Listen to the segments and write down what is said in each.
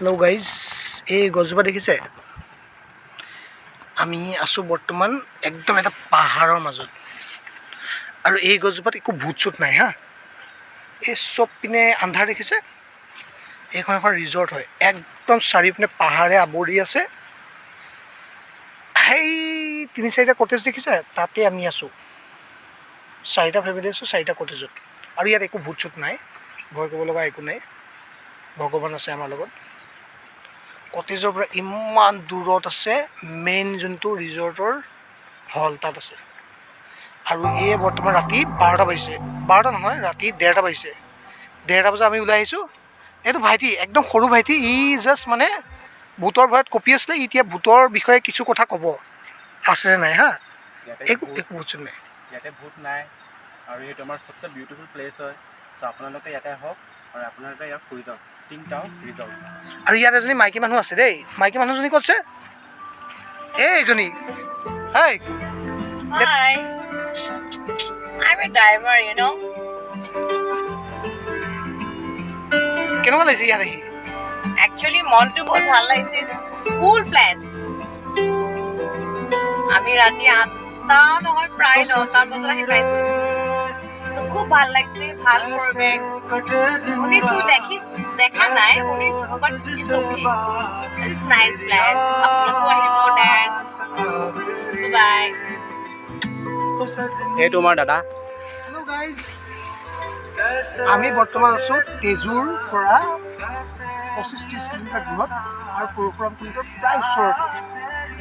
Hello' guys, এই গছজোপা দেখিছে? আমি আছোঁ বৰ্তমান একদম এটা পাহাৰৰ মাজত, আৰু এই গছজোপাত একো ভূত চুত নাই হা। এই চব পিনে আন্ধাৰ দেখিছে? এইখন এখন ৰিজৰ্ট হয়, একদম চাৰিওপিনে পাহাৰে আৱৰি আছে। সেই ৩-৪টা কটেজ দেখিছে? তাতে আমি আছোঁ, 4টা ফেমিলি আছোঁ 4টা কটেজত, আৰু ইয়াত একো ভূত চুত নাই, ভয় কৰিব লগা একো নাই। ভগৱান আছে আমাৰ লগত। কটেজৰ পৰা ইমান দূৰত আছে মেইন যোনটো ৰিজৰ্টৰ হল, তাত আছে। আৰু এই বৰ্তমান ৰাতি 12টা বাজিছে, 12টা নহয়, ৰাতি 1:30টা বাজিছে। 1:30টা বজাত আমি ওলাই আহিছোঁ। এইটো ভাইটি, একদম সৰু ভাইটি, ই জাষ্ট মানে ভূতৰ ভয়ত কঁপি আছিলে। এতিয়া ভূতৰ বিষয়ে কিছু কথা ক'ব, আছেনে নাই হা। একো ভূত চুত নাই, ইয়াতে ভূত নাই, আৰু এইটো আমাৰ সবচে বিউটিফুল প্লেচ হয়। ত' আপোনালোকে ইয়াতে আহক আৰু আপোনালোকে ইয়াক ফুৰি যাওক। টিংটাও ৰিজৰ্ট। আৰু ইয়াত এজনী মাইকী মানুহ আছে দেই। মাইকী মানুহজনী ক'ত আছে? এইজনী। হাই। Hi, I'm a diver, you know. কেনেকুৱা লাগিছে ইয়াত আহি? Actually, মনটো বহুত ভাল লাগিছে. Cool place. আমি ৰাতি 8টা নহয় প্ৰায় 9টা বজাত আহি পাইছো। খুব ভাল লাগিছে, ভাল পৰিৱেশ। শুনিছো, দেখা নাই শুনিছো, but it's okay. It's nice place. আপোনালোকো আহিব dance. Bye. এইটো আমাৰ দাদা। হেল্ল' গাইজ, আমি বৰ্তমান আছোঁ তেজুৰ পৰা 25-30 কিলোমিটাৰ দূৰত, আৰু পৰশুৰাম কুণ্ডৰ প্ৰায় ওচৰতে।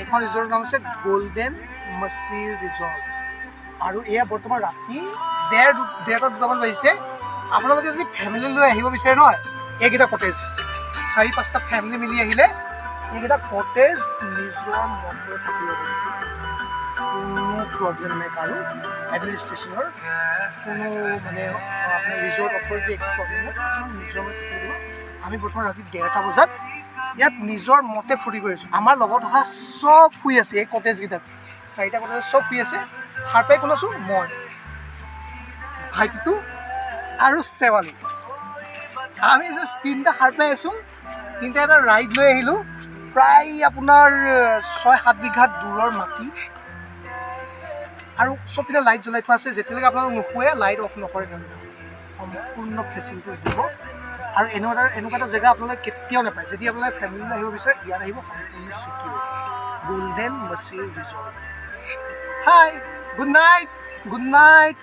এইখন ৰিজৰ্টৰ নাম হৈছে গল্ডেন মছিৰ ৰিজৰ্ট। আৰু এয়া বৰ্তমান ৰাতি 1:30-2টামান বাজিছে। আপোনালোকে যদি ফেমিলি লৈ আহিব বিচাৰে নহয়, এইকেইটা কটেজ 4-5টা ফেমিলি মিলি আহিলে এইকেইটা কটেজ নিজৰ মতে থাকিব পাৰে, কোনো প্ৰব্লেম নাই। কাৰো এডমিনিষ্ট্ৰেশ্যনৰ কোনো মানে আপোনাৰ ৰিজৰ্ট অথৰিটি একো প্ৰব্লেম নাই, নিজৰ মতে থাকিব। আমি বৰ্তমান ৰাতি 1:30টা বজাত ইয়াত নিজৰ মতে ফূৰ্তি কৰিছোঁ। আমাৰ লগত অহা চব শুই আছে, এই কটেজকেইটাত 4টা কটেজত চব শুই আছে। সাৰ পাই কোন আছোঁ? মই, ভাইটিটো আৰু শেৱালি। আমি জাষ্ট 3টা সাৰ পাই আছোঁ। 3টা এটা ৰাইড লৈ আহিলোঁ, প্ৰায় আপোনাৰ 6-7 বিঘা দূৰৰ মাটি, আৰু চব পিনে লাইট জ্বলাই থোৱা আছে। যেতিয়ালৈকে আপোনালোক নুশুৱে লাইট অফ নকৰে, তেওঁলোকে সম্পূৰ্ণ ফেচিলিটিছ দিব। আৰু এনেকুৱা এটা জেগা আপোনালোকে কেতিয়াও নাপায়। যদি আপোনালোকে ফেমিলি আহিব বিচাৰে, ইয়াত আহিব, সম্পূৰ্ণ চিকিউৰ। গল্ডেন মছিৰ resort. Hi, good night, good night.